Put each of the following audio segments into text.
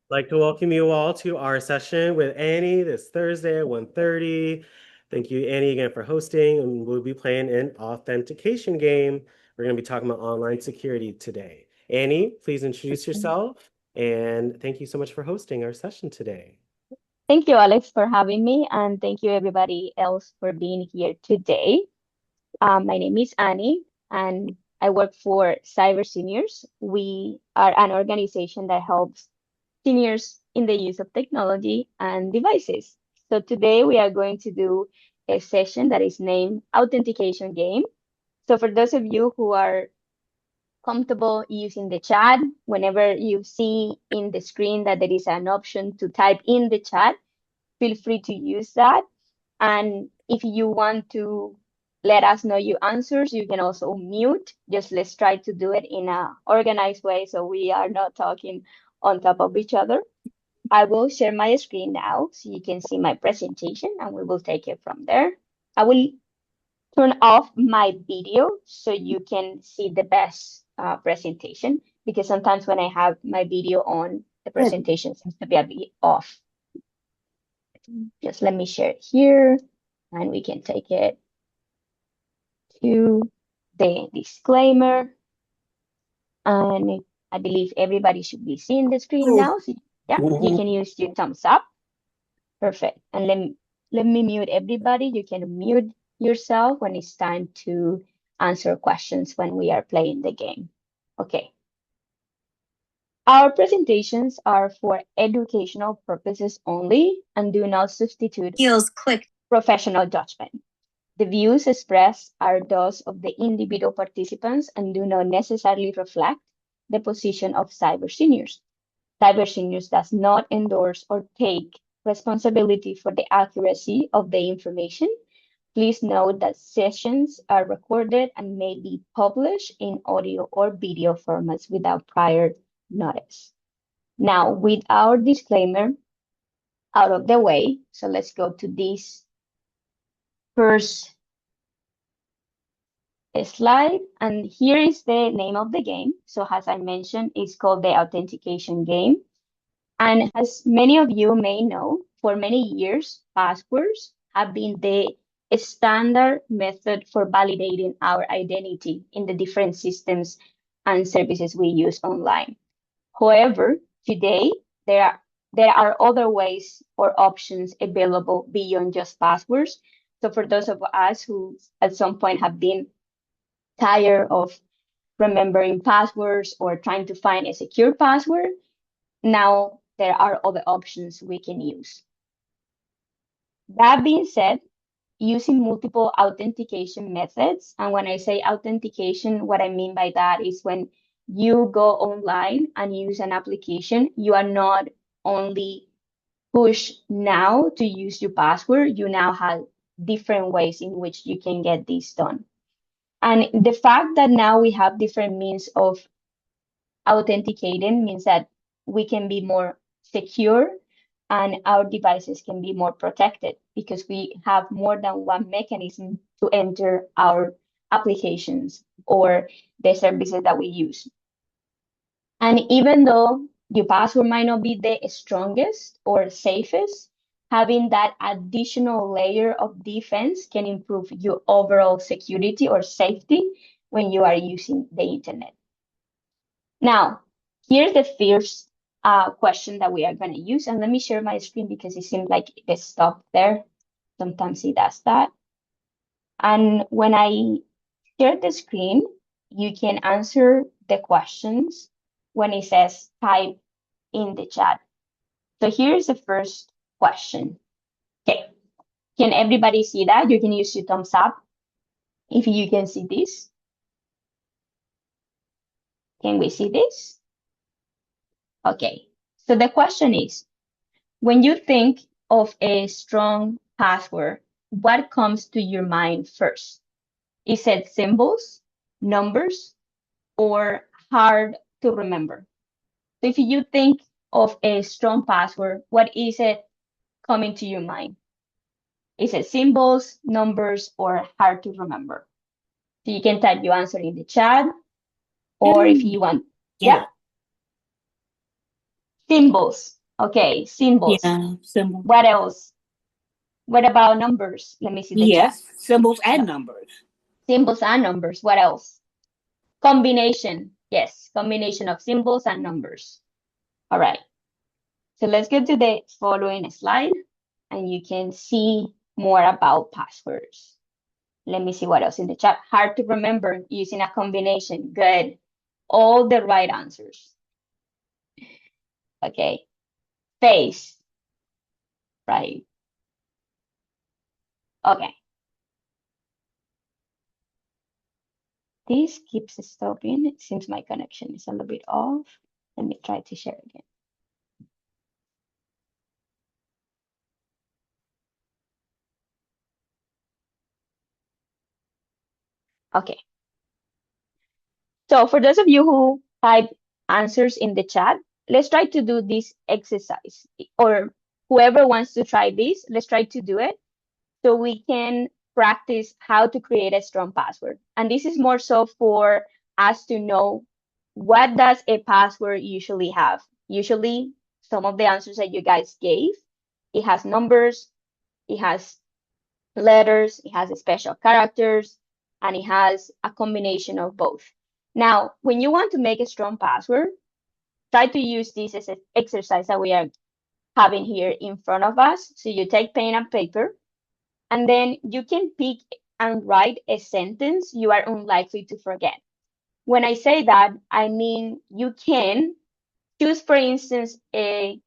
Like to welcome you all to our session with Annie this Thursday at 1:30. Thank you, Annie, again for hosting, and we'll be playing an authentication game. We're going to be talking about online security today. Annie, please introduce yourself, and thank you so much for hosting our session today. Thank you, Alex, for having me, and thank you everybody else for being here today. My name is Annie, and I work for Cyber Seniors. We are an organization that helps seniors in the use of technology and devices. So today we are going to do a session that is named Authentication Game. So for those of you who are comfortable using the chat, whenever you see in the screen that there is an option to type in the chat, feel free to use that. And if you want to let us know your answers, you can also mute. Just let's try to do it in a organized way so we are not talking on top of each other. I will share my screen now so you can see my presentation and we will take it from there. I will turn off my video so you can see the best presentation because sometimes when I have my video on, the presentation seems to be a bit off. Just let me share it here and we can take it to the disclaimer. And I believe everybody should be seeing the screen now. So yeah, you can use your thumbs up. Perfect. And let me mute everybody. You can mute yourself when it's time to answer questions when we are playing the game. Okay. Our presentations are for educational purposes only and do not substitute professional judgment. The views expressed are those of the individual participants and do not necessarily reflect the position of Cyber Seniors. Cyber Seniors does not endorse or take responsibility for the accuracy of the information. Please note that sessions are recorded and may be published in audio or video formats without prior notice. Now, with our disclaimer out of the way, so let's go to this first slide. And here is the name of the game. So as I mentioned, it's called the Authentication Game. And as many of you may know, for many years, passwords have been the standard method for validating our identity in the different systems and services we use online. However, today there are other ways or options available beyond just passwords. So for those of us who at some point have been tired of remembering passwords or trying to find a secure password, now there are other options we can use. That being said, using multiple authentication methods, and when I say authentication, what I mean by that is when you go online and use an application, you are not only pushed now to use your password, you now have different ways in which you can get this done. And the fact that now we have different means of authenticating means that we can be more secure and our devices can be more protected because we have more than one mechanism to enter our applications or the services that we use. And even though your password might not be the strongest or safest, having that additional layer of defense can improve your overall security or safety when you are using the internet. Now, here's the first question that we are going to use. And let me share my screen because it seems like it stopped there. Sometimes it does that. And when I share the screen, you can answer the questions when it says type in the chat. So here's the first question. Okay, can everybody see that? You can use your thumbs up if you can see this. Can we see this? Okay, so the question is, when you think of a strong password, what comes to your mind first? Is it symbols, numbers, or hard to remember? So if you think of a strong password, what is it coming to your mind? Is it symbols, numbers, or hard to remember? So you can type your answer in the chat, or if you want, yeah, symbols. Okay, symbols. Yeah, symbol. What else? What about numbers? Let me see the chat. Yes, symbols and No, numbers. symbols and numbers. What else? Combination. Yes, combination of symbols and numbers. All right. So let's go to the following slide and you can see more about passwords. Let me see what else in the chat. Hard to remember using a combination. Good. All the right answers. Okay. Face. Right. Okay. This keeps stopping. It seems my connection is a little bit off. Let me try to share again. Okay. So for those of you who type answers in the chat, let's try to do this exercise. Or whoever wants to try this, let's try to do it so we can practice how to create a strong password. And this is more so for us to know what does a password usually have. Usually, some of the answers that you guys gave, it has numbers, it has letters, it has special characters, and it has a combination of both. Now, when you want to make a strong password, try to use this as an exercise that we are having here in front of us. So you take pen and paper, and then you can pick and write a sentence you are unlikely to forget. When I say that, I mean you can choose, for instance, a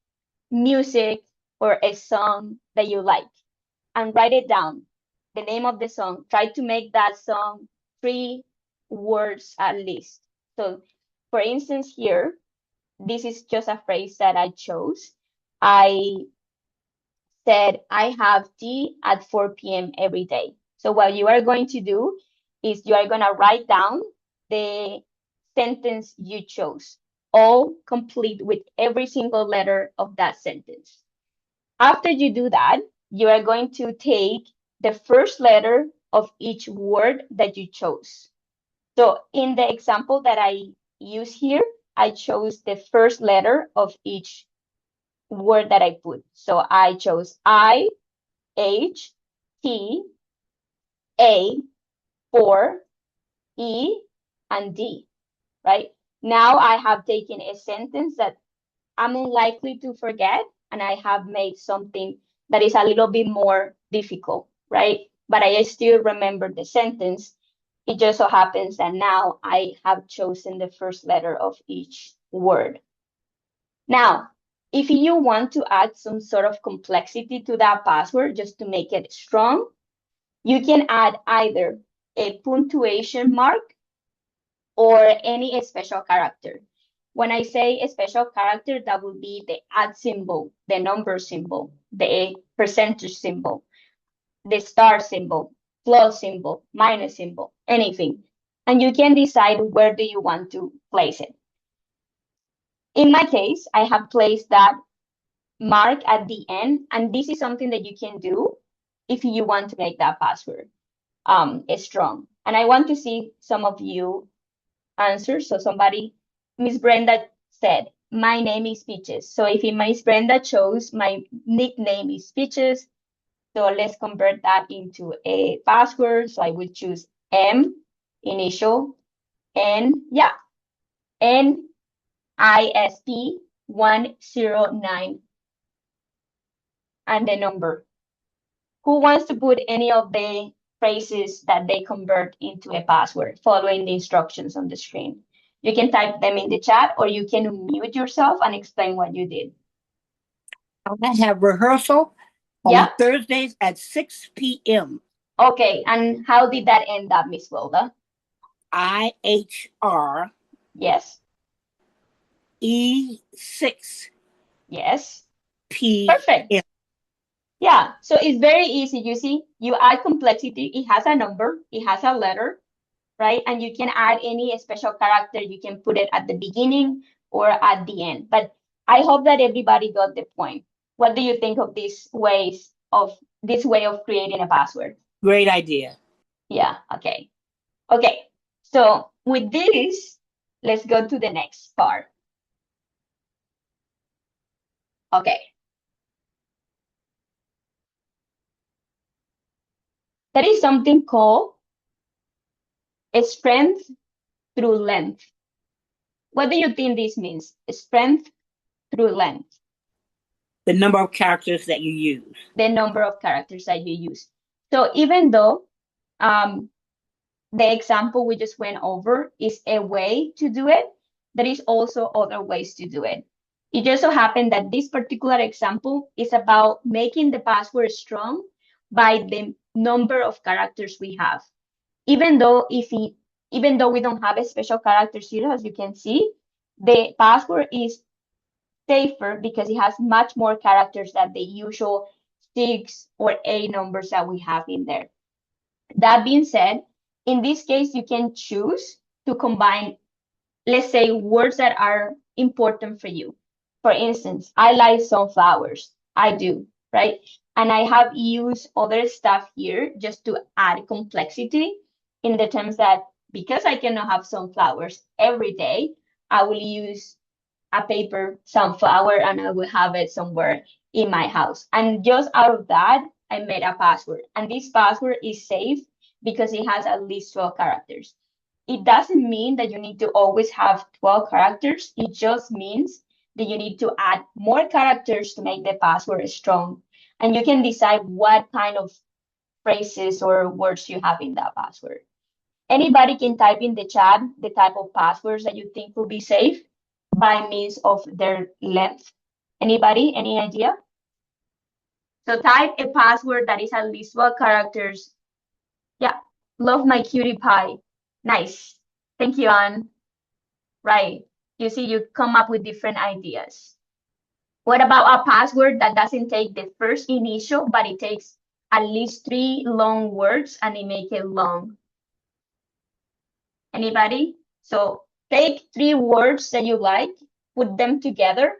music or a song that you like and write it down, the name of the song. Try to make that song 3 words at least. So, for instance, here, this is just a phrase that I chose. I said, I have tea at 4 p.m. every day. So, what you are going to do is you are going to write down the sentence you chose, all complete with every single letter of that sentence. After you do that, you are going to take the first letter of each word that you chose. So in the example that I use here, I chose the first letter of each word that I put. So I chose I, H, T, A, 4, E, and D, right? Now I have taken a sentence that I'm unlikely to forget, and I have made something that is a little bit more difficult, right? But I still remember the sentence. It just so happens that now I have chosen the first letter of each word. Now, if you want to add some sort of complexity to that password just to make it strong, you can add either a punctuation mark or any special character. When I say a special character, that would be the at symbol, the number symbol, the percentage symbol, the star symbol, plus symbol, minus symbol, anything. And you can decide where do you want to place it. In my case, I have placed that mark at the end, and this is something that you can do if you want to make that password strong. And I want to see some of you answer. So somebody, Miss Brenda said, my name is Peaches. So if Miss Brenda chose my nickname is Peaches, so let's convert that into a password. So I will choose M, initial, and yeah, NISP 109 and the number. Who wants to put any of the phrases that they convert into a password following the instructions on the screen? You can type them in the chat or you can mute yourself and explain what you did. I have rehearsal on Yeah? Thursdays at 6 p.m. Okay. And how did that end up, Miss Wilda? IHR Yes. E6 Yes. Perfect. PM. Yeah. So it's very easy. You see, you add complexity. It has a number, it has a letter, right? And you can add any special character. You can put it at the beginning or at the end. But I hope that everybody got the point. What do you think of this way of creating a password? Great idea. Yeah, okay. Okay. So with this, let's go to the next part. Okay. There is something called strength through length. What do you think this means? Strength through length. The number of characters that you use. The number of characters that you use. So even though the example we just went over is a way to do it, there is also other ways to do it. It just so happened that this particular example is about making the password strong by the number of characters we have. Even though we don't have a special characters here, as you can see, the password is safer because it has much more characters than the usual 6 or 8 numbers that we have in there. That being said, in this case, you can choose to combine, let's say, words that are important for you. For instance, I like sunflowers. I do, right? And I have used other stuff here just to add complexity in the terms that because I cannot have sunflowers every day, I will use a paper sunflower and I will have it somewhere in my house. And just out of that, I made a password. And this password is safe because it has at least 12 characters. It doesn't mean that you need to always have 12 characters. It just means that you need to add more characters to make the password strong. And you can decide what kind of phrases or words you have in that password. Anybody can type in the chat the type of passwords that you think will be safe by means of their length. Anybody? Any idea? So type a password that is at least 12 characters. Yeah, love my cutie pie. Nice. Thank you, Anne. Right. You see, you come up with different ideas. What about a password that doesn't take the first initial, but it takes at least 3 long words and it make it long? Anybody? So take 3 words that you like, put them together,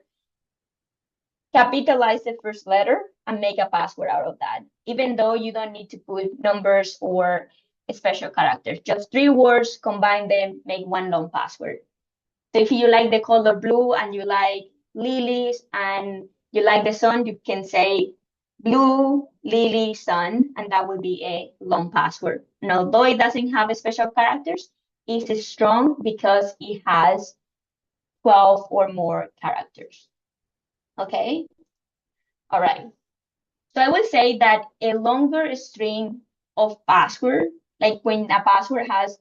capitalize the first letter, and make a password out of that, even though you don't need to put numbers or special characters. Just 3 words, combine them, make one long password. So if you like the color blue and you like lilies and you like the sun, you can say blue lily sun, and that will be a long password. And although it doesn't have special characters, it's strong because it has 12 or more characters. Okay? All right. So I would say that a longer string of password, like when a password has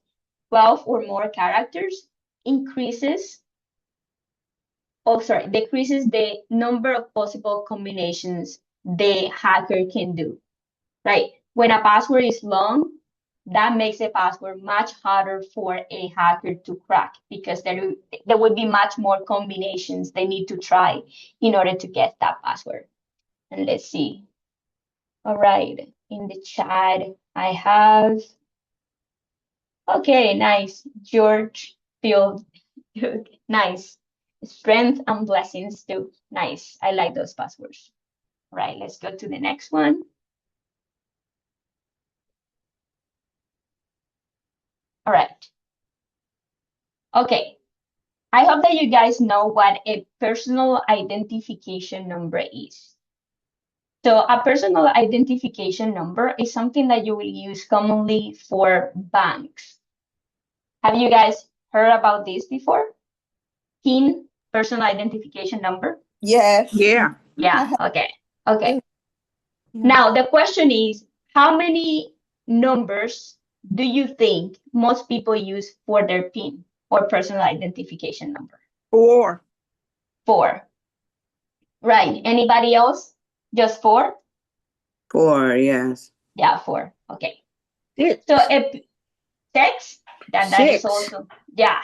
12 or more characters, decreases the number of possible combinations the hacker can do, right? When a password is long, that makes a password much harder for a hacker to crack because there would be much more combinations they need to try in order to get that password. And let's see. All right, in the chat, I have, okay, nice. George Field, nice. Strength and blessings too. Nice. I like those passwords. All right, let's go to the next one. All right. Okay. I hope that you guys know what a personal identification number is. So a personal identification number is something that you will use commonly for banks. Have you guys heard about this before? PIN, personal identification number? Yes. Yeah. Yeah, okay. Okay. Now the question is, how many numbers do you think most people use for their PIN or personal identification number? 4. 4. Right. Anybody else? Just 4? 4, yes. Yeah, 4. Okay. 6. So if 6, that is 6. also, yeah,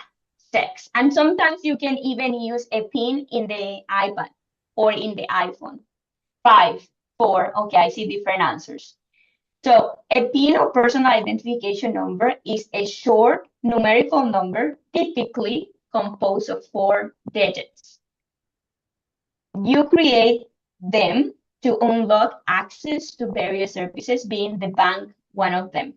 6. And sometimes you can even use a PIN in the iPad or in the iPhone. 5, 4. Okay, I see different answers. So a PIN or personal identification number is a short numerical number, typically composed of 4 digits. You create them to unlock access to various services, being the bank one of them.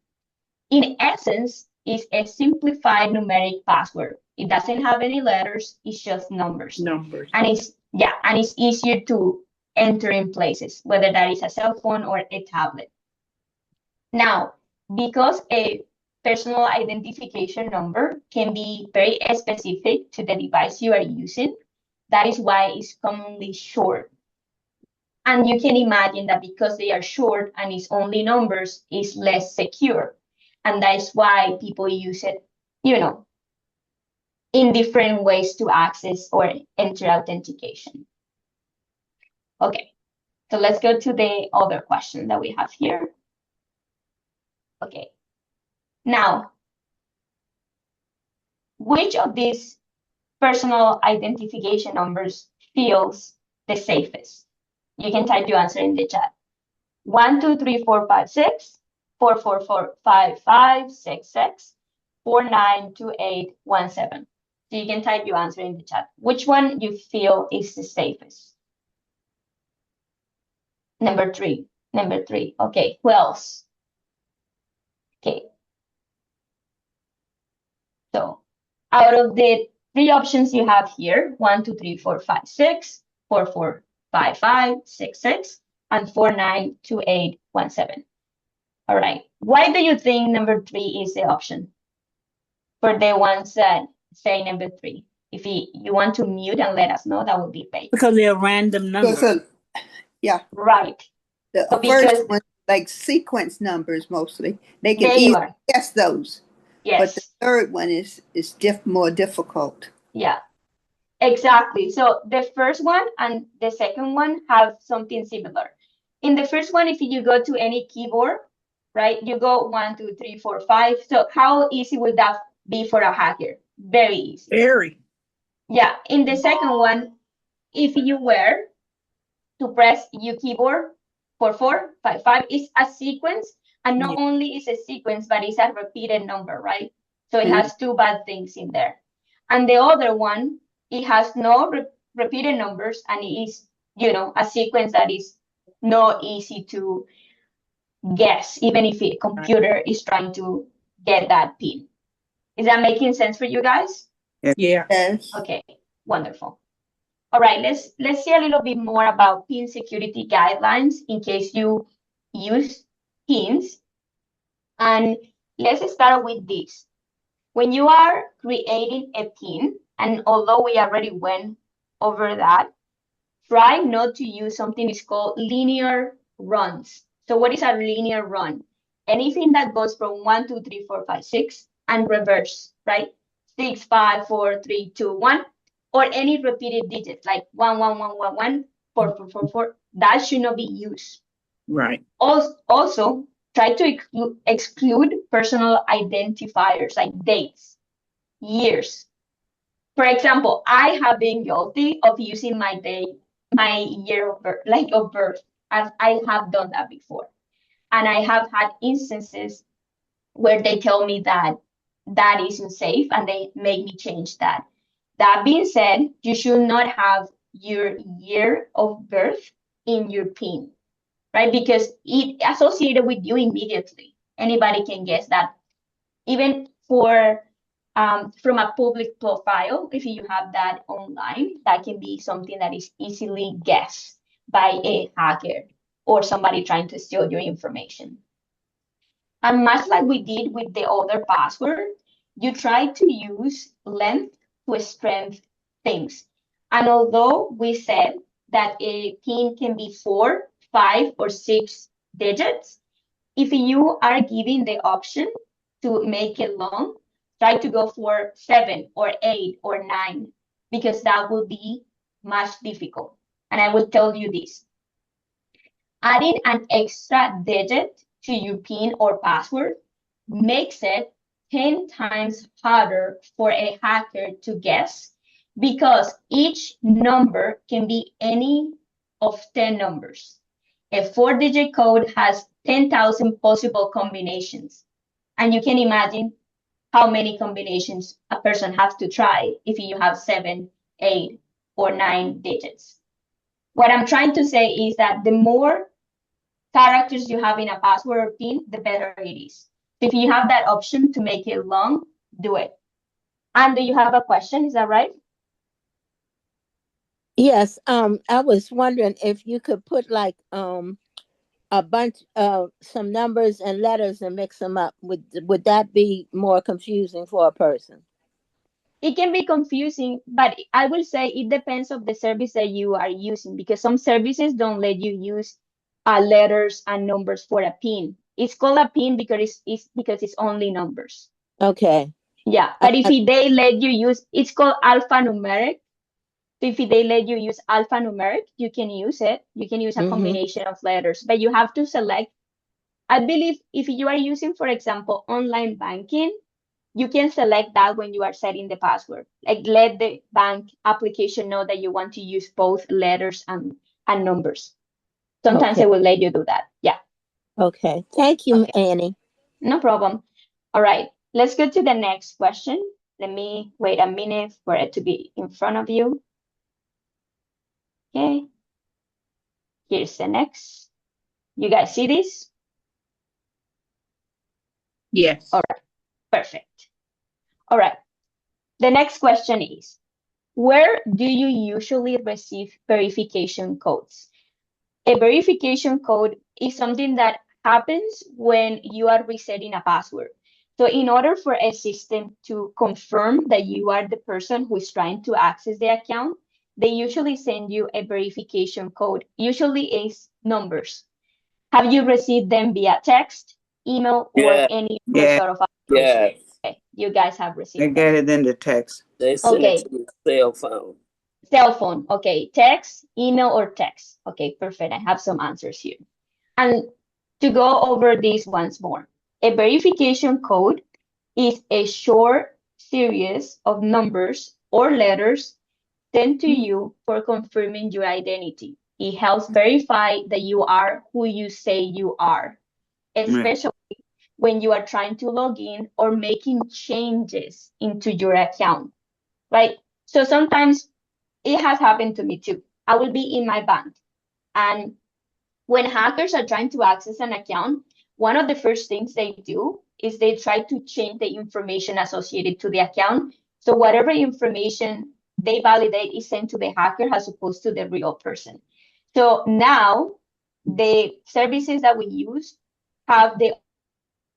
In essence, it's a simplified numeric password. It doesn't have any letters, it's just numbers. Numbers. And it's Yeah, and it's easier to enter in places, whether that is a cell phone or a tablet. Now, because a personal identification number can be very specific to the device you are using, that is why it's commonly short. And you can imagine that because they are short and it's only numbers, it's less secure. And that's why people use it, in different ways to access or enter authentication. Okay, so let's go to the other question that we have here. Okay, now, which of these personal identification numbers feels the safest? You can type your answer in the chat. 1, 2, 3, 4, 5, 6, 4, 4, 4, 5, 5, 6, 6, 4, 9, 2, 8, 1, 7. So you can type your answer in the chat. Which one you feel is the safest? Number three. Number three. Okay, who else? Okay. So out of the three options you have here, 1, 2, 3, 4, 5, 6, 4, 4, 5, 5, 6, 6, and 4, 9, 2, 8, 1, 7. All right. Why do you think number three is the option? For the ones that say number three. If you want to mute and let us know, that would be great. Because they're random numbers. So, yeah, Right. the So first because one, like sequence numbers mostly, they can there you easily are. guess those. But the Yes. third one is more difficult. Yeah. Exactly. So the first one and the second one have something similar. In the first one, if you go to any keyboard, right, you go 1, 2, 3, 4, 5. So how easy would that be for a hacker? Very easy. Very. Yeah. In the second one, if you were to press U keyboard 4, 4, 5, 5, it's a sequence, and not Yeah. only is a sequence, but it's a repeated number, right? So it Mhm. has two bad things in there. And the other one, it has no repeated numbers, and it is, a sequence that is not easy to guess, even if a computer is trying to get that pin. Is that making sense for you guys? Yeah. Yes. Okay, wonderful. All right, let's see a little bit more about PIN security guidelines in case you use PINs. And let's start with this. When you are creating a PIN, and although we already went over that, try not to use something that's called linear runs. So what is a linear run? Anything that goes from 1, 2, 3, 4, 5, 6 and reverse, right? 6, 5, 4, 3, 2, 1, or any repeated digits like 1, 1, 1, 1, 1, 4, 4, 4, 4. That should not be used. Right. Also, try to exclude personal identifiers like dates, years. For example, I have been guilty of using my year of birth, as I have done that before. And I have had instances where they tell me that that isn't safe and they make me change that. That being said, you should not have your year of birth in your PIN, right? Because it associated with you immediately. Anybody can guess that. Even for from a public profile, if you have that online, that can be something that is easily guessed by a hacker or somebody trying to steal your information. And much like we did with the other password, you try to use length to strength things. And although we said that a PIN can be 4, 5, or 6 digits, if you are given the option to make it long, try to go for 7 or 8 or 9, because that will be much difficult. And I will tell you this. Adding an extra digit to your PIN or password makes it 10 times harder for a hacker to guess, because each number can be any of 10 numbers. A 4-digit code has 10,000 possible combinations. And you can imagine how many combinations a person has to try if you have 7, 8, or 9 digits. What I'm trying to say is that the more characters you have in a password or PIN, the better it is. If you have that option to make it long, do it. And do you have a question? Is that right? Yes, I was wondering if you could put like a bunch of some numbers and letters and mix them up. Would that be more confusing for a person? It can be confusing, but I will say it depends of the service that you are using, because some services don't let you use letters and numbers for a pin. It's called a pin because it's only numbers. Okay. Yeah, but if they let you use, it's called alphanumeric. So if they let you use alphanumeric, you can use it. You can use a combination of letters, but you have to select. I believe if you are using, for example, online banking, you can select that when you are setting the password. Like let the bank application know that you want to use both letters and numbers. Sometimes Okay. it will let you do that. Yeah. Okay. Thank you, Okay. Annie. No problem. All right. Let's go to the next question. Let me wait a minute for it to be in front of you. Okay. Here's the next. You guys see this? Yes. All right. Perfect. All right. The next question is, where do you usually receive verification codes? A verification code is something that happens when you are resetting a password. So in order for a system to confirm that you are the person who is trying to access the account, they usually send you a verification code, usually is numbers. Have you received them via text, email, or Yeah, any other Yeah. sort of application? yeah. Okay, you guys have They received get them. it in the text. They send it Okay, to the cell phone. cell phone. Okay, text, email, or text. Okay, perfect. I have some answers here. And to go over this once more, a verification code is a short series of numbers or letters sent to you for confirming your identity. It helps verify that you are who you say you are, Right. especially when you are trying to log in or making changes into your account, right? So sometimes it has happened to me too. I will be in my bank, and when hackers are trying to access an account, one of the first things they do is they try to change the information associated to the account. So whatever information they validate is sent to the hacker as opposed to the real person. So now the services that we use have the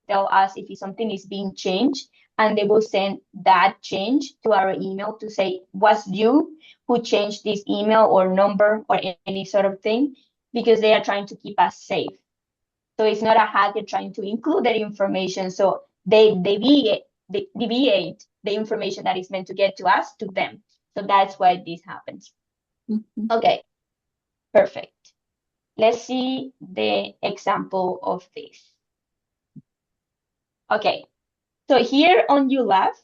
tell us if something is being changed, and they will send that change to our email to say, was you who changed this email or number or any sort of thing, because they are trying to keep us safe. So it's not a hacker trying to include that information. So they deviate the information that is meant to get to us to them. So that's why this happens. Okay, perfect. Let's see the example of this. Okay, so here on your left,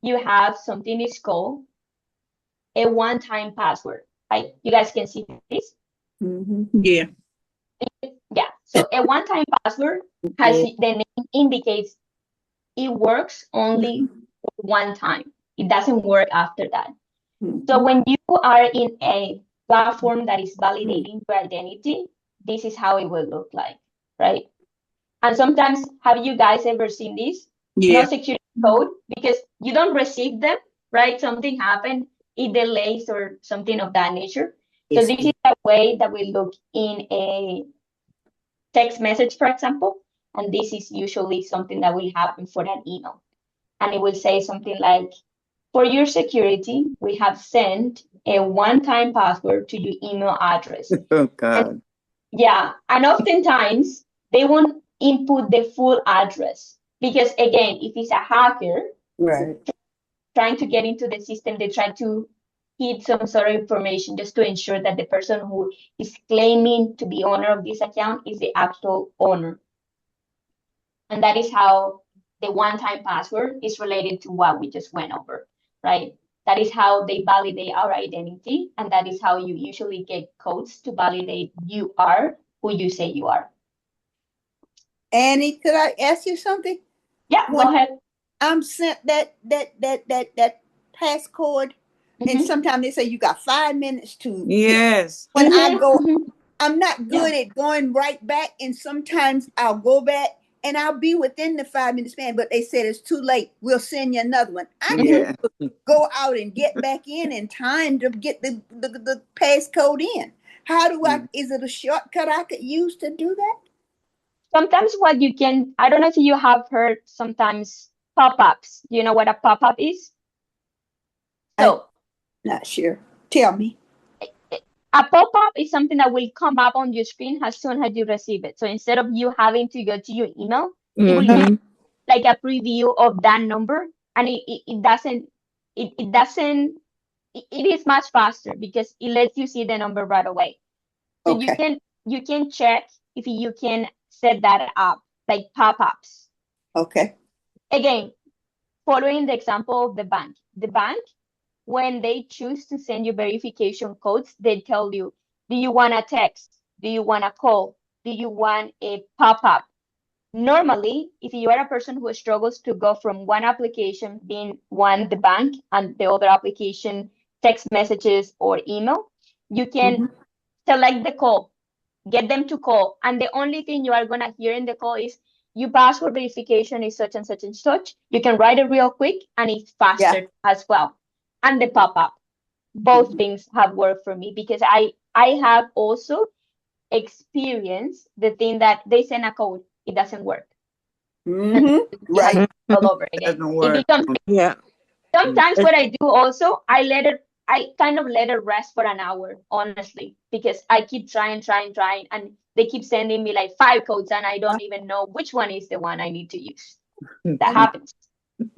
you have something is called a one-time password, right? You guys can see this? Yeah. Yeah. So a one-time password has Yeah. the name indicates it works only one time. It doesn't work after that. So when you are in a platform that is validating your identity, this is how it will look like, right? And sometimes, have you guys ever seen this? No Yeah. security code, because you don't receive them, right? Something happened, it delays or something of that nature. So this is a way that we look in a text message, for example, and this is usually something that will happen for an email. And it will say something like, for your security, we have sent a one-time password to your email address. Oh And God. yeah, and oftentimes they won't input the full address because, again, if it's a hacker Right. trying to get into the system, they try to hid some sort of information just to ensure that the person who is claiming to be owner of this account is the actual owner. And that is how the one-time password is related to what we just went over, right? That is how they validate our identity, and that is how you usually get codes to validate you are who you say you are. Annie, could I ask you something? Yeah, When go ahead. I'm sent that passcode, and sometimes they say you got 5 minutes to. Yes. When I go, I'm not Yeah. good at going right back, and sometimes I'll go back and I'll be within the 5 minute span, but they said it's too late. We'll send you another one. I Yeah. can't go out and get back in time to get the passcode in. How do I, is it a shortcut I could use to do that? Sometimes what you can, I don't know if you have heard sometimes pop-ups. Do you know what a pop-up is? So Not sure. Tell me. a pop-up is something that will come up on your screen as soon as you receive it. So instead of you having to go to your email, it will Mm-hmm. come like a preview of that number, and it doesn't it doesn't it is much faster because it lets you see the number right away. So Okay. you can check if you can set that up like pop-ups. Okay. Again, following the example of the bank, when they choose to send you verification codes, they tell you, do you want a text? Do you want a call? Do you want a pop-up? Normally, if you are a person who struggles to go from one application, being one the bank, and the other application, text messages or email, you can Mm-hmm. select the call, get them to call, and the only thing you are gonna hear in the call is your password verification is such and such and such. You can write it real quick and it's Yeah. faster as well. And the pop-up. Both Mm-hmm. things have worked for me because I have also experienced the thing that they send a code, it doesn't work. And Mm-hmm. you have to Right. do it all over again. Doesn't It work. becomes Yeah. sometimes what I do also, I kind of let it rest for an hour, honestly, because I keep trying, and they keep sending me like 5 codes, and I don't even know which one is the one I need to use. That And happens.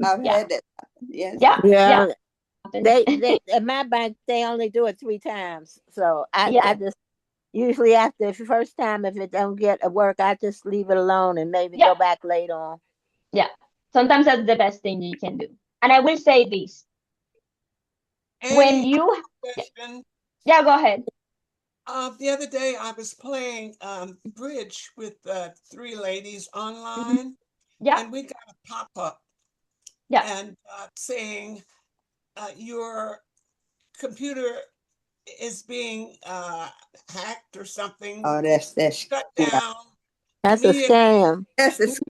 I've Yeah, had that happen. Yes. yeah, yeah. Yeah. Happens. They at my bank they only do it 3 times. So I Yeah, just usually after the first time if it don't get a work, I just leave it alone and maybe yeah, go back later on. yeah. Sometimes that's the best thing you can do. And I will say this: when Annie, I you, have a question. yeah, go ahead. The other day I was playing bridge with three ladies Mhm. online, Yeah, and we got a pop-up yeah. and saying your computer is being hacked or something. Oh, that's Shut yeah. down That's a immediately, scam. That's the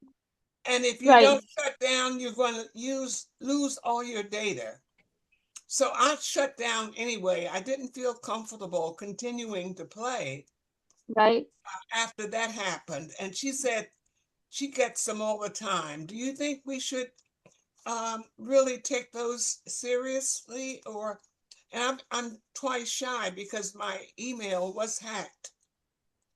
and if you Right. don't shut down, you're going to lose all your data. So I shut down anyway. I didn't feel comfortable continuing to play Right. after that happened. And she said she gets them all the time. Do you think we should really take those seriously? Or, and I'm twice shy because my email was hacked.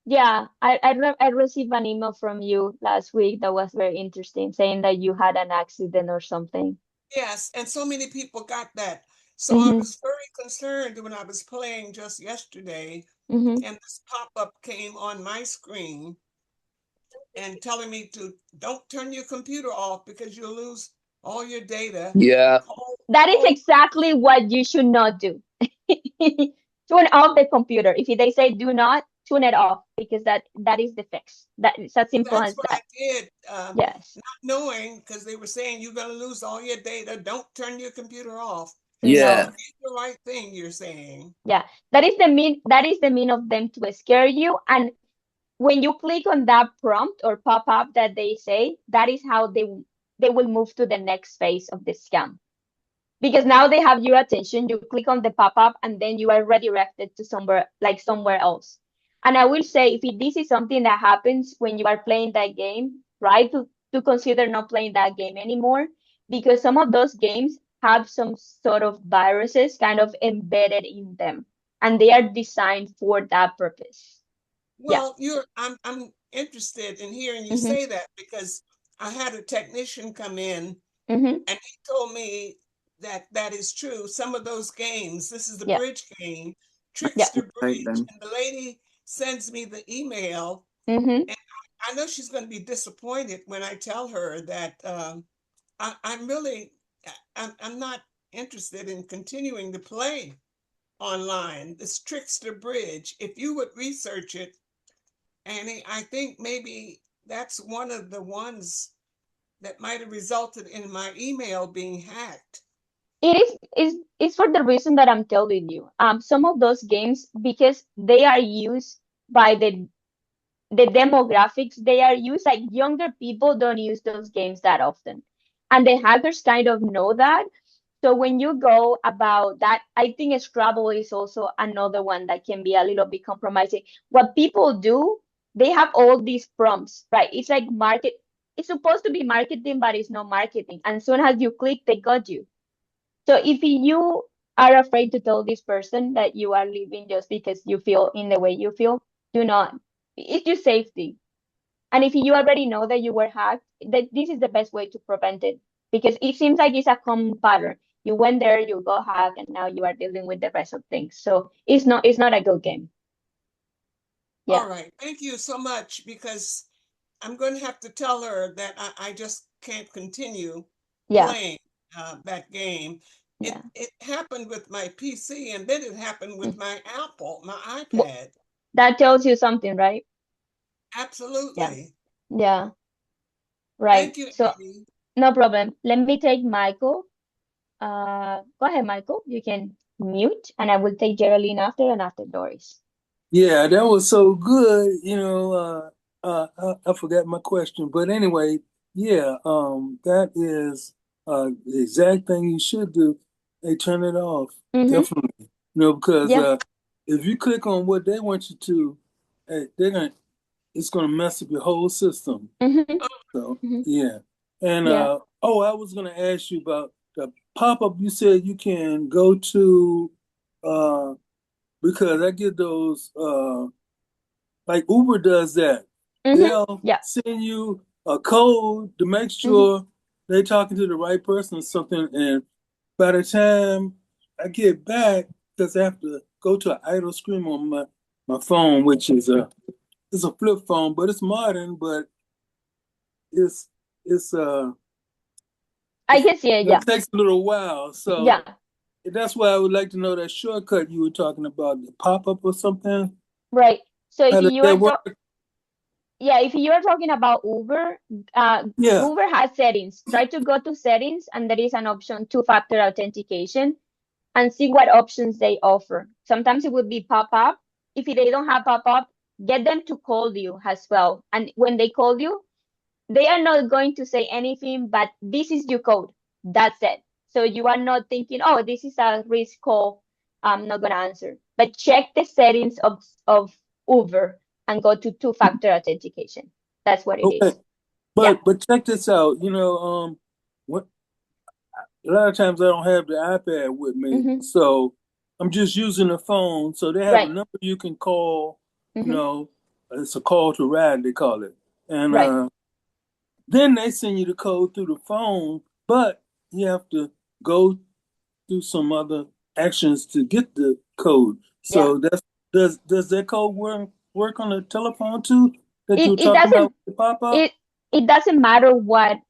Yeah, I received an email from you last week that was very interesting, saying that you had an accident or something. Yes, and so many people got that. So I Mm-hmm. was very concerned when I was playing just yesterday, Mm-hmm. and this pop-up came on my screen and telling me to don't turn your computer off because you'll lose all your data. Yeah. That is Call. exactly what you should not do. Turn off the computer. If they say do not, turn it off because that is the fix. That it's as simple That's as what I that. did, Yes. not knowing because they were saying you're going to lose all your data. Don't turn your computer off. So you Yeah. No. did the right thing, you're saying. Yeah. That is the mean of them to scare you. And when you click on that prompt or pop-up that they say, that is how they will move to the next phase of the scam. Because now they have your attention, you click on the pop-up and then you are redirected to somewhere else. And I will say if this is something that happens when you are playing that game, try to consider not playing that game anymore because some of those games have some sort of viruses kind of embedded in them and they are designed for that purpose. Yeah. Well, I'm interested in hearing you Mm-hmm. say that because I had a technician come in Mm-hmm. and he told me that that is true. Some of those games, this is the Yeah. bridge game, Yeah. Trickster Right Bridge, then. and the lady sends me the email, Mm-hmm. and I know she's going to be disappointed when I tell her that I'm really, I'm not interested in continuing to play online. This Trickster Bridge, if you would research it, Annie, I think maybe that's one of the ones that might have resulted in my email being hacked. It's for the reason that I'm telling you. Some of those games because they are used by the the demographics they are used, like younger people don't use those games that often. And the hackers kind of know that. So when you go about that, I think Scrabble is also another one that can be a little bit compromising. What people do, they have all these prompts, right? It's like it's supposed to be marketing, but it's not marketing. And soon as you click, they got you. So if you are afraid to tell this person that you are leaving just because you feel in the way you feel, do not. It's your safety. And if you already know that you were hacked, that this is the best way to prevent it because it seems like it's a common pattern. You went there, you got hacked, and now you are dealing with the rest of things. So it's not a good game. All Yeah. right. Thank you so much because I'm going to have to tell her that I just can't continue Yeah. playing that game. Yeah. It happened with my PC and then it happened with Mm. my Apple, my Well, iPad. that tells you something, right? Yeah. Absolutely. Yeah. Right. Thank you, So Amy. no problem. Let me take Michael. Go ahead, Michael. You can mute, and I will take Geraldine after and after Doris. Yeah, that was so good. I forgot my question, but anyway, yeah, that is the exact thing you should do. They turn it off, Mm-hmm. definitely. Because Yeah. if you click on what they want you to, it's gonna mess up your whole system. Mm-hmm. So Mm-hmm. yeah, and Yeah. I was gonna ask you about the pop up. You said you can go to uh, because I get those. Like Uber does that. Mm-hmm. They'll Yeah. send you a code to make Mm-hmm. sure they're talking to the right person or something. And by the time I get back, because I have to go to an idle screen on my phone, which is it's a flip phone, but it's modern, but it's it's I can see it. it Yeah. takes a little while. So Yeah. that's why I would like to know that shortcut you were talking about, the pop-up or something. Right. So if How does you that are work? yeah, if you are talking about Uber, Yeah. Uber has settings. Try to go to settings, and there is an option two-factor authentication, and see what options they offer. Sometimes it would be pop-up. If they don't have pop-up, get them to call you as well. And when they call you, they are not going to say anything, but this is your code. That's it. So you are not thinking, oh, this is a risk call. I'm not going to answer. But check the settings of Uber and go to two-factor authentication. That's what it Okay. is. Yeah. But check this out. What a lot of times I don't have the iPad with me, Mm-hmm. so I'm just using the phone. So they have a Right. number you can call. You Mm-hmm. know, it's a call to ride they call it, and Right. then they send you the code through the phone. But you have to go through some other actions to get the code. Yeah. So does that code work on the telephone too that you It were it talking about doesn't with the pop up? it it doesn't matter what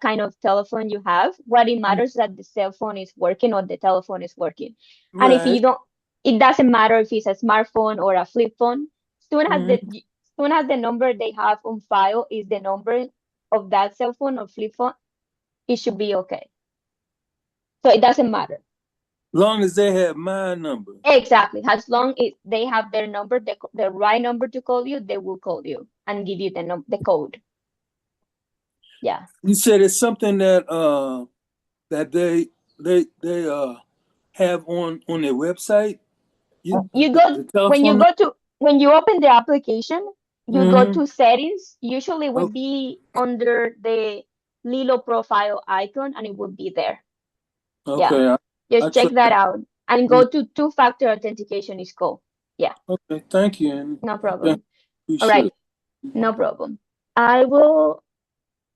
kind of telephone you have. What it matters is that the cell phone is working or the telephone is working. And if you Right. don't, it doesn't matter if it's a smartphone or a flip phone. Mhm. Soon as the number they have on file is the number of that cell phone or flip phone, it should be okay. So it doesn't matter. Long as they have my number. Exactly. As long as they have their number, the right number to call you, they will call you and give you the code. Yeah. You said it's something that they have on their website. You go The telephone. when you open the application, you go Mm-hmm. to settings. Usually it would Okay. be under the Lilo profile icon and it would be there. Yeah. Okay. I Just check try. that out and Yeah. go to two-factor authentication is cool. Yeah, Okay. Thank you, and no thank problem. All appreciate right, it. no problem. I will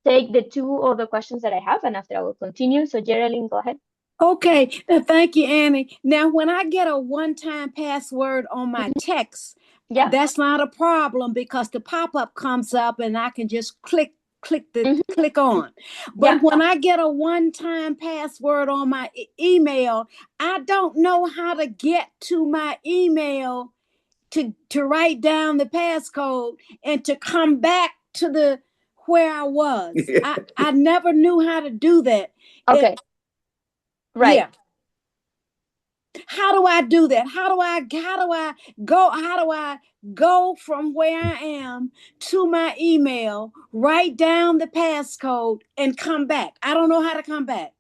take the two other questions that I have and after I will continue. So Geraldine, go ahead. Okay, thank you, Annie. Now, when I get a one-time password on my text, Yeah. that's not a problem because the pop-up comes up and I can just Mhm. click on. Yeah. But when I get a one-time password on my email, I don't know how to get to my email to write down the passcode and to come back to the where I was. I never knew how to do that. Okay. Right. Yeah. How do I do that? How do I go from where I am to my email, write down the passcode, and come back? I don't know how to come back.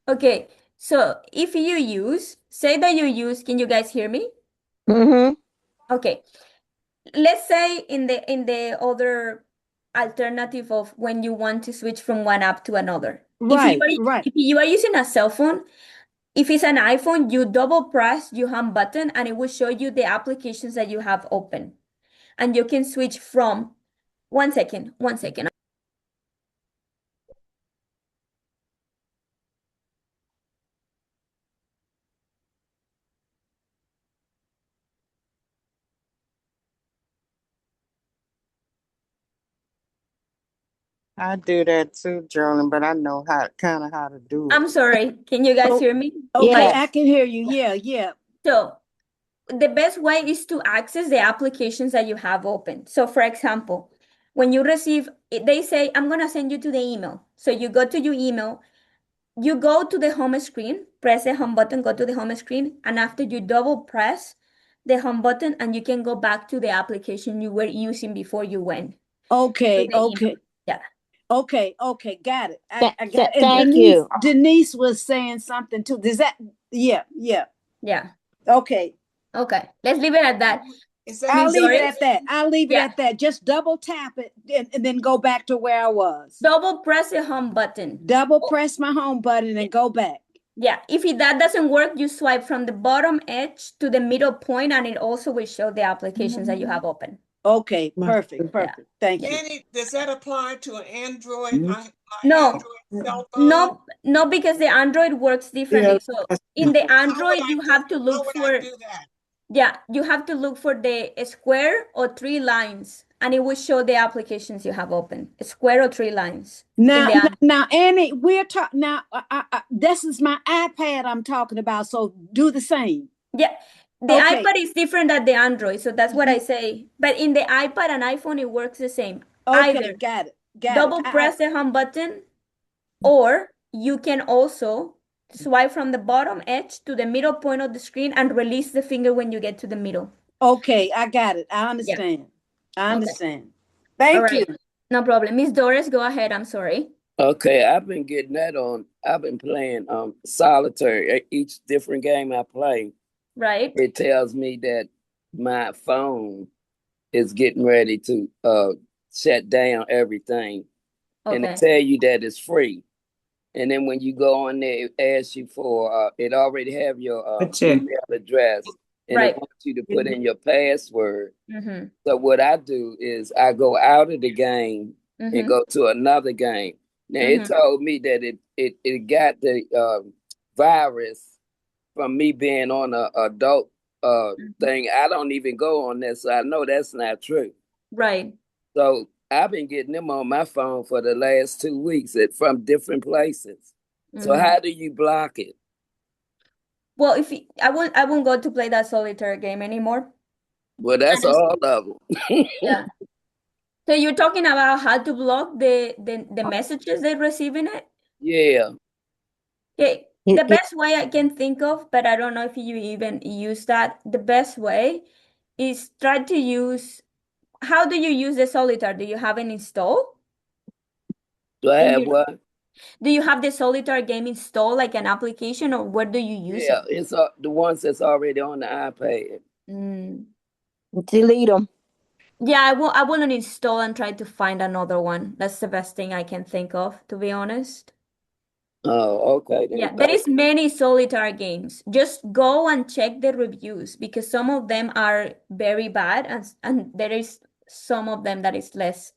Okay, so if you use, say that you use, can you guys hear me? Mm-hmm. Okay, let's say in the other alternative of when you want to switch from one app to another. Right. If you are using a cell phone, if it's an iPhone, you double press your home button and it will show you the applications that you have open. And you can switch from, one second. I do that too, Jordan, but I know kind of how to do it. I'm sorry, can you guys hear me? Okay, Yes. I can hear you. Yeah. So the best way is to access the applications that you have open. So for example, when you receive, they say, I'm going to send you to the email. So you go to your email, you go to the home screen, press the home button, go to the home screen, and after you double press the home button, and you can go back to the application you were using before you went. Okay. Yeah. Okay, got it. I got it. And Thank you. Denise was saying something too. Does that? Yeah. Okay. Let's leave it at that. I'll Miss leave it Doris? at that. I'll leave it Yeah. at that. Just double tap it and then go back to where I was. Double press the home button. Double press my home button and go back. Yeah, if that doesn't work, you swipe from the bottom edge to the middle point, and it also will show the applications that you have open. Okay, perfect. Thank you. Annie, does that apply to an Android? My No, Android cell phone? no, because the Android works differently. So in the Android, How you would have to look how would for, I do that? yeah, you have to look for the square or three lines, and it will show the applications you have open. A square or three lines. Now, Annie, we're talking now. This is my iPad I'm talking about. So do the same. Yeah, the Okay. iPad is different than the Android, so that's what I say. But in the iPad and iPhone, it works the same. Okay, Either got it. double press the home button, or you can also swipe from the bottom edge to the middle point of the screen and release the finger when you get to the middle. Okay, I got it. I understand. I understand. Thank you. No problem. Miss Doris, go ahead. I'm sorry. Okay, I've been getting that on. I've been playing solitaire. Each different game I play, Right. it tells me that my phone is getting ready to shut down everything. And it tell you that it's free. And then when you go on there, it asks you for it already have your email address, and it wants you to put in your password. Mm-hmm. So what I do is I go out of the game and go to another game. Now it told me that it got the virus from me being on a adult thing. I don't even go on that, so I know that's not true. Right. So I've been getting them on my phone for the last 2 weeks from different places. So how do you block it? Well, I won't go to play that solitaire game anymore. Well, that's all of them. Yeah. So you're talking about how to block the messages they receive in it? Yeah. Okay. The best way I can think of, but I don't know if you even use that. The best way is try to use. How do you use the solitaire? Do you have it installed? Do I have what? Do you have the solitaire game installed, like an application, or where do you use it? Yeah, it's the ones that's already on the iPad. Delete them. Yeah, I will install and try to find another one. That's the best thing I can think of, to be honest. Oh, okay. Yeah, there is many solitaire games. Just go and check the reviews, because some of them are very bad, and there is some of them that is less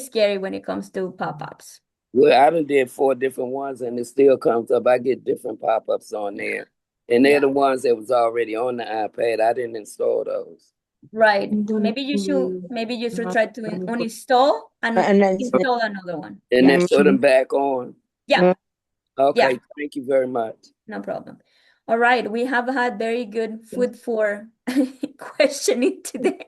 scary when it comes to pop-ups. Well, I done did 4 different ones, and it still comes up. I get different pop-ups on there, and they're the ones that was already on the iPad. I didn't install those. Right. Maybe you should try to uninstall and then install another one. And then put them back on. Yeah. Okay. Yeah. Thank you very much. No problem. All right. We have had very good food for questioning today.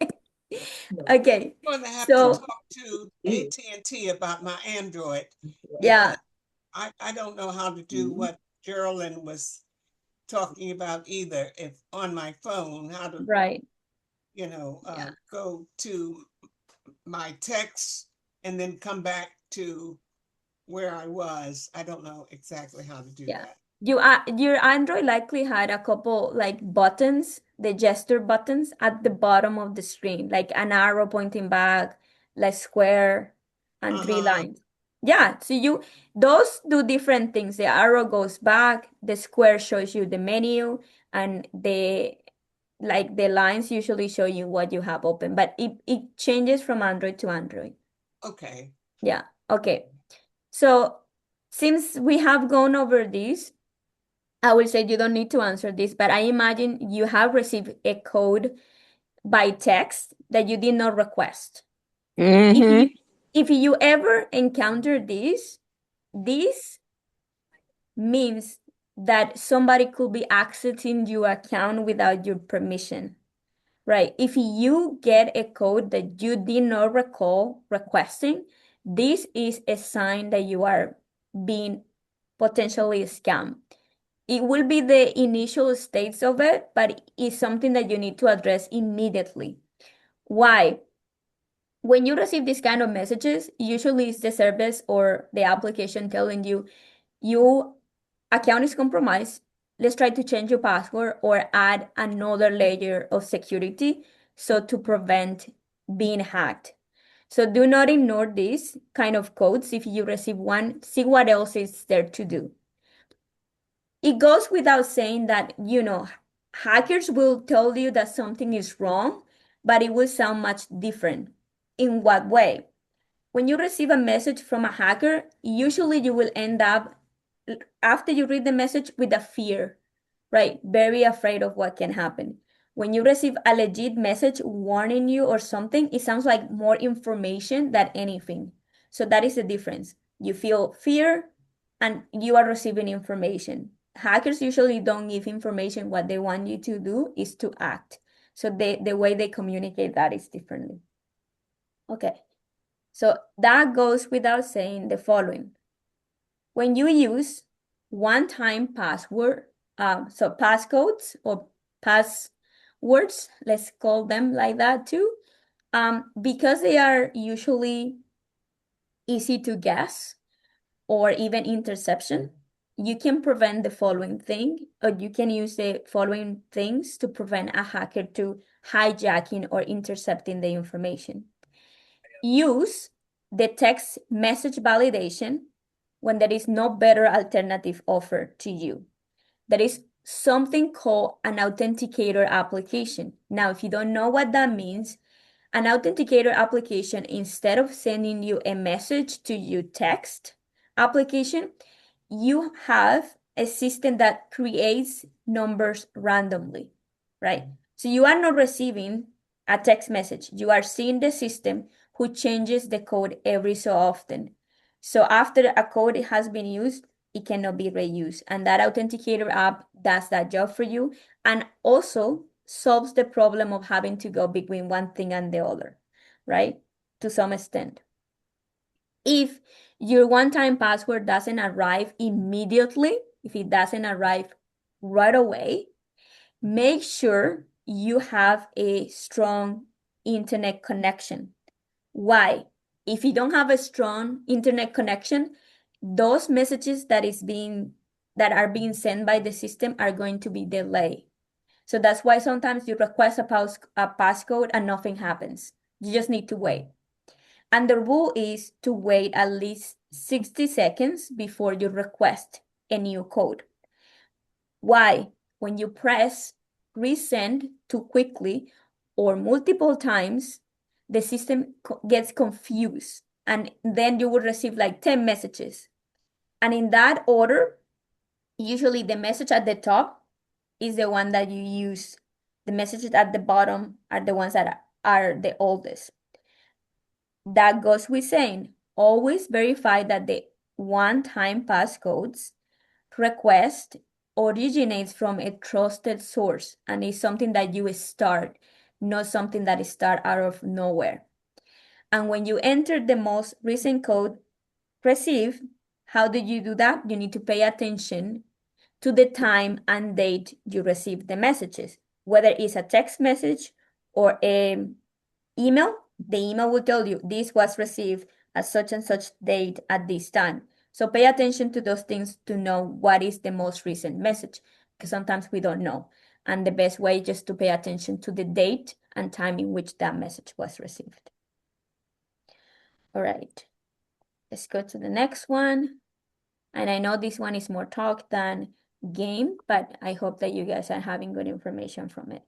Okay. I'm going to have to talk to AT&T about my Android. Yeah. I don't know how to do what Geraldine was talking about either if on my phone, how to, Right. go to my text and then come back to where I was. I don't know exactly how to do Yeah. that. Your Android likely had a couple like buttons, the gesture buttons at the bottom of the screen, like an arrow pointing back, like square and three Uh-huh. lines. Yeah, so those do different things. The arrow goes back, the square shows you the menu, and the lines usually show you what you have open, but it changes from Android to Android. Okay. Yeah. Okay. So since we have gone over this, I will say you don't need to answer this, but I imagine you have received a code by text that you did not request. Mm-hmm. If you ever encounter this means that somebody could be accessing your account without your permission, right? If you get a code that you did not recall requesting, this is a sign that you are being potentially scammed. It will be the initial states of it, but it's something that you need to address immediately. Why? When you receive these kind of messages, usually it's the service or the application telling you your account is compromised. Let's try to change your password or add another layer of security so to prevent being hacked. So do not ignore these kind of codes. If you receive one, see what else is there to do. It goes without saying that, hackers will tell you that something is wrong, but it will sound much different. In what way? When you receive a message from a hacker, usually you will end up, after you read the message, with a fear, right? Very afraid of what can happen. When you receive a legit message warning you or something, it sounds like more information than anything. So that is the difference. You feel fear and you are receiving information. Hackers usually don't give information. What they want you to do is to act. So the way they communicate that is differently. Okay. So that goes without saying the following. When you use one-time password, so passcodes or passwords, let's call them like that too, because they are usually easy to guess or even interception, you can prevent the following thing, or you can use the following things to prevent a hacker to hijacking or intercepting the information. Use the text message validation when there is no better alternative offered to you. There is something called an authenticator application. Now, if you don't know what that means, an authenticator application, instead of sending you a message to your text application, you have a system that creates numbers randomly, right? So you are not receiving a text message. You are seeing the system who changes the code every so often. So after a code has been used, it cannot be reused. And that authenticator app does that job for you and also solves the problem of having to go between one thing and the other, right? To some extent. If your one-time password doesn't arrive immediately, if it doesn't arrive right away, make sure you have a strong internet connection. Why? If you don't have a strong internet connection, those messages that are being sent by the system are going to be delayed. So that's why sometimes you request a passcode and nothing happens. You just need to wait. And the rule is to wait at least 60 seconds before you request a new code. Why? When you press resend too quickly or multiple times, the system gets confused and then you will receive like 10 messages. And in that order, usually the message at the top is the one that you use. The messages at the bottom are the ones that are the oldest. That goes with saying, always verify that the one-time passcodes request originates from a trusted source and is something that you start, not something that is start out of nowhere. And when you enter the most recent code received, how do you do that? You need to pay attention to the time and date you received the messages. Whether it's a text message or an email, the email will tell you this was received at such and such date at this time. So pay attention to those things to know what is the most recent message, because sometimes we don't know. And the best way is just to pay attention to the date and time in which that message was received. All right, let's go to the next one. And I know this one is more talk than game, but I hope that you guys are having good information from it.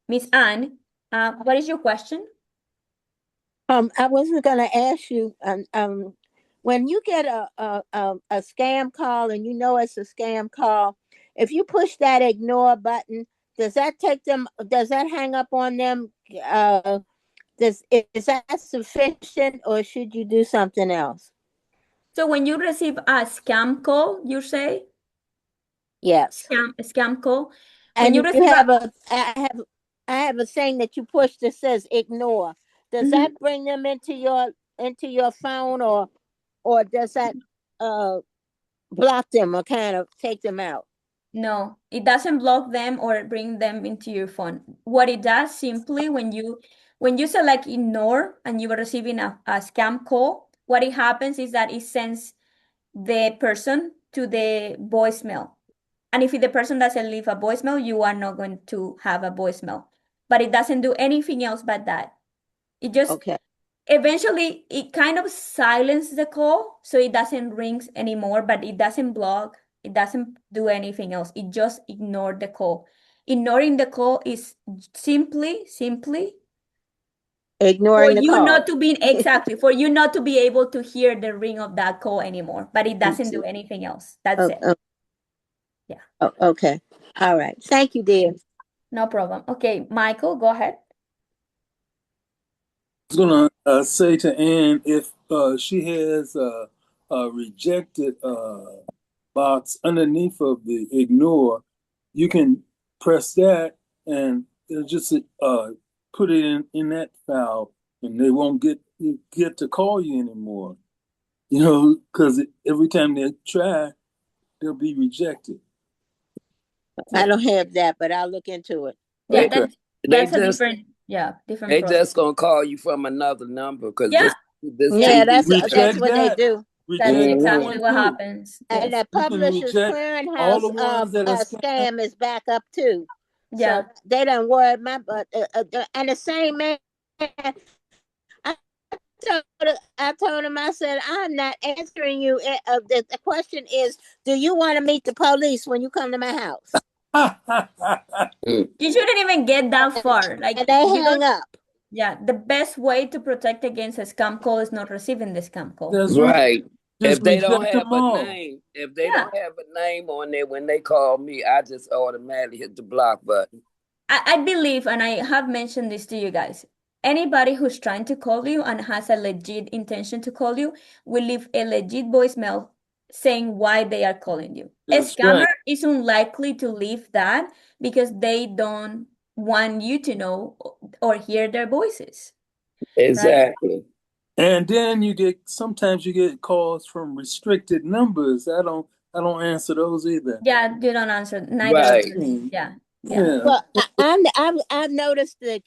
Miss Anne, what is your question? I wasn't going to ask you. When you get a scam call and you know it's a scam call, if you push that ignore button, does that take them? Does that hang up on them? Is that sufficient, or should you do something else? So when you receive a scam call, you say Yes. Scam call. When And you receive I have a thing that you push that says ignore. Does that bring them into your phone, or does that block them or kind of take them out? No, it doesn't block them or bring them into your phone. What it does simply when you select ignore and you are receiving a scam call, what it happens is that it sends the person to the voicemail. And if the person doesn't leave a voicemail, you are not going to have a voicemail. But it doesn't do anything else but that. It just Okay. eventually it kind of silences the call so it doesn't ring anymore, but it doesn't block, it doesn't do anything else. It just ignores the call. Ignoring the call is simply for Ignoring the you call. not to be exactly for you not to be able to hear the ring of that call anymore, but it doesn't do anything else. That's it. Yeah. Oh, okay. All right. Thank you, dear. No problem. Okay, Michael, go ahead. I was gonna say to Ann, if she has a rejected box underneath of the ignore, you can press that and it'll just put it in that file, and they won't get to call you anymore. You know, because every time they try, they'll be rejected. I don't have that, but I'll look into it. Yeah, Okay. that's a different They process. just gonna call you from another number because Yeah. this Yeah, that's Reject what they that. do. That's Reject that exactly one what too. happens. And Yes. the You can Publishers reject all Clearinghouse the ones that are scam. scam is back up too. Yeah. So they don't worry my but and the same man, I I told him, I said, I'm not answering you. The question is, do you want to meet the police when you come to my house? You shouldn't even get that far. Like And they you hang don't. up. Yeah, the best way to protect against a scam call is not receiving the scam call. That's right. Just If they don't reject have them a all. name, if they Yeah. don't have a name on there when they call me, I just automatically hit the block button. I believe, and I have mentioned this to you guys, anybody who's trying to call you and has a legit intention to call you will leave a legit voicemail saying why they are calling you. That's A scammer right. is unlikely to leave that because they don't want you to know or hear their voices. Exactly. Right? And then sometimes you get calls from restricted numbers. I don't answer those either. Yeah, you don't answer neither Right. of them. Yeah. Well, I've noticed that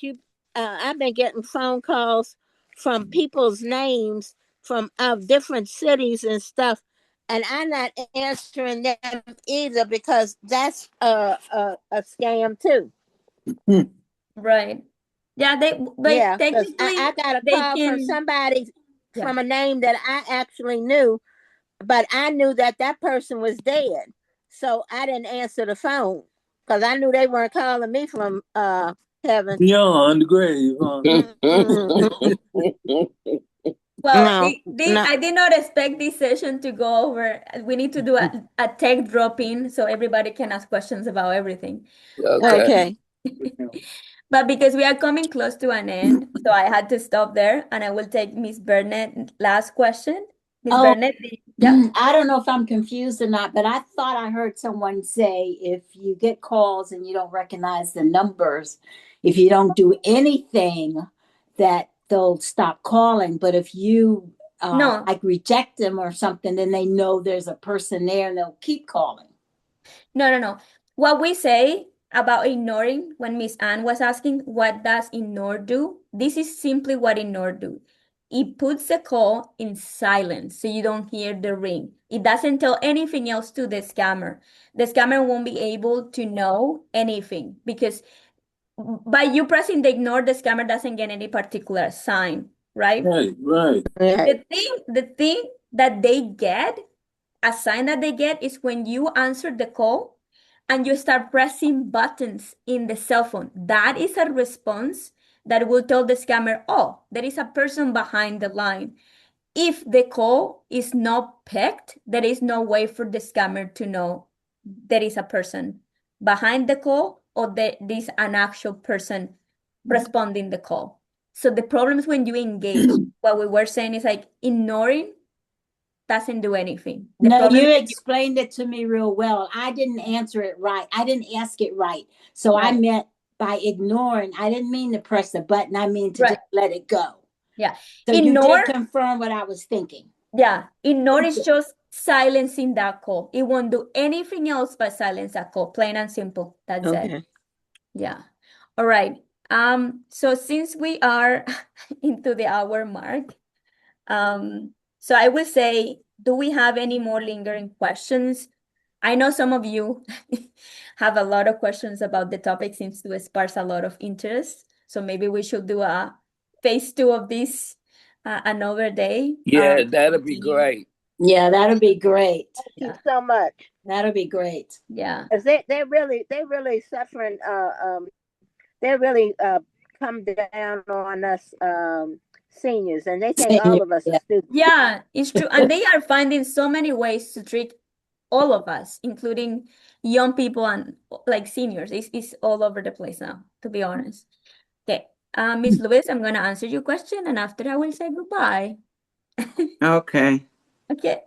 I've been getting phone calls from people's names from different cities and stuff, and I'm not answering them either because that's a scam too. Right. Yeah, but Yeah, because technically I got a they call from can. somebody Yeah. from a name that I actually knew, but I knew that person was dead, so I didn't answer the phone because I knew they weren't calling me from heaven. Beyond the grave. Well, No. I did not expect this session to go over. We need to do a tech drop-in so everybody can ask questions about everything. Okay. But because we are coming close to an end, so I had to stop there, and I will take Miss Burnett last question. Miss Burnett, yeah. I don't know if I'm confused or not, but I thought I heard someone say if you get calls and you don't recognize the numbers, if you don't do anything, that they'll stop calling. But if you No. like reject them or something, then they know there's a person there and they'll keep calling. No. What we say about ignoring, when Miss Anne was asking, what does ignore do? This is simply what ignore do. It puts the call in silence so you don't hear the ring. It doesn't tell anything else to the scammer. The scammer won't be able to know anything because by you pressing the ignore, the scammer doesn't get any particular sign, right? Right. The thing that they get, a sign that they get is when you answer the call and you start pressing buttons in the cell phone. That is a response that will tell the scammer, oh, there is a person behind the line. If the call is not picked, there is no way for the scammer to know there is a person behind the call or there is an actual person responding the call. So the problem is when you engage. What we were saying is like ignoring doesn't do anything. The No, problem you is explained it to me real well. I didn't answer it right. I didn't ask it right. So I Right. meant by ignoring, I didn't mean to press the button. I mean to Right. just let it go. Yeah. So you Ignore, did confirm what I was thinking. yeah. Ignore is just silencing that call. It won't do anything else but silence that call. Plain and simple. That's it. Okay. Yeah. All right. So since we are into the hour mark, so I will say, do we have any more lingering questions? I know some of you have a lot of questions about the topic, seems to spark a lot of interest. So maybe we should do a phase 2 of this another day. Yeah, that'll be Continue. great. Yeah, that'll be great. Thank you Yeah. so much. That'll be great. Yeah. Because they're really suffering. They really come down on us seniors, and they think all of us are Yeah. stupid. Yeah, it's true. And they are finding so many ways to trick all of us, including young people and like seniors. It's all over the place now, to be honest. Okay. Miss Lewis, I'm gonna answer your question and after I will say goodbye. Okay. Okay.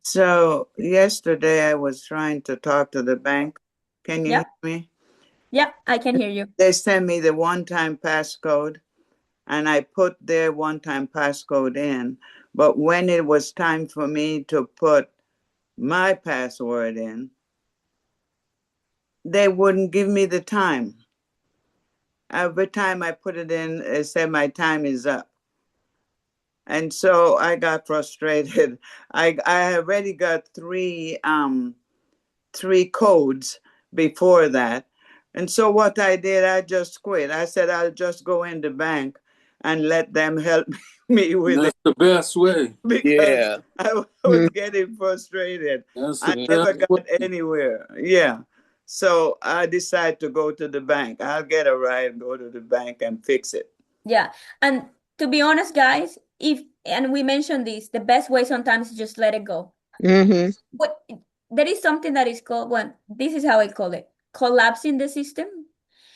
So yesterday I was trying to talk to the bank. Can you Yeah. hear me? Yeah, I can hear you. They sent me the one-time passcode and I put their one-time passcode in. But when it was time for me to put my password in, they wouldn't give me the time. Every time I put it in, it said my time is up. And so I got frustrated. I already got three codes before that. And so what I did, I just quit. I said I'll just go in the bank and let them help me with That's it the best way. because Yeah. I was getting frustrated. That's I the never best way. got anywhere. Yeah. So I decided to go to the bank. I'll get a ride, go to the bank and fix it. Yeah. And to be honest, guys, and we mentioned this, the best way sometimes is just let it go. Mm-hmm. What there is something that is called, well, this is how I call it, collapsing the system.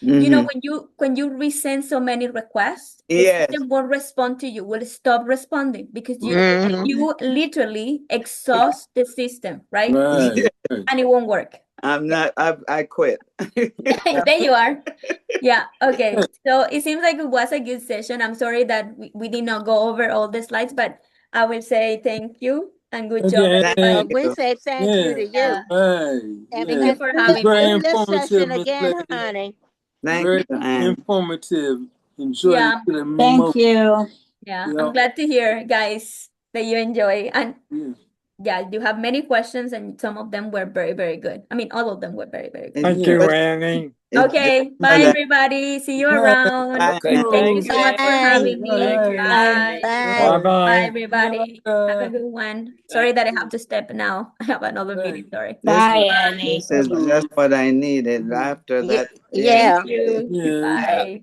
You know, when you resend so many requests, the Yes. system won't respond to you, will stop responding because Mhm. you literally exhaust the system, right? Right. And it won't work. I'm not, I quit. There you are. Yeah, okay. So it seems like it was a good session. I'm sorry that we did not go over all the slides, but I will say thank you and good job, Okay. everybody. We say thank you to Yeah. you. Right. And Thank you Yeah. for do having Very me. this informative, session Miss again, Lady. honey. Thank Very you, Anne. informative. Enjoy Yeah, the Thank you. yeah. Yeah. I'm glad to hear, guys, that you enjoy. And Yeah. yeah, you have many questions, and some of them were very, very good. I mean, all of them were very, very good. Thank you, Annie. Okay, bye, everybody. See you around. Bye. Okay, Thank you thanks, so much for Annie. having me. Thank you, Bye. Bye. Bye, Bye-bye. everybody. Have a good one. Sorry that I have to step now. I have another meeting. Sorry. Bye, Bye. Annie. This is just what I needed after that. Yeah. Thank you. Yeah. Bye.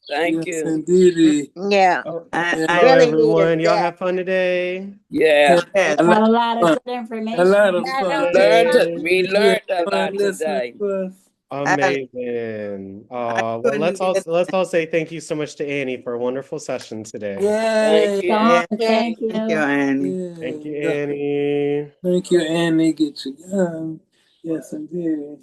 Thank Yes, you. indeedy. Yeah. I Hello, Really needed everyone. Y'all that. have fun today. Yeah. yes. A Had lot a of lot of fun. good A information. lot of fun. Yay. We You had learned a fun lot listening today. to us. Amazing. I Well, couldn't get let's all say thank you so much to Annie for a wonderful session today. Thank Yay. you, Dawn, Annie. thank thank you, you. Annie. Thank you, Yeah. Annie. Thank you, Annie. Get you. Yes, indeed.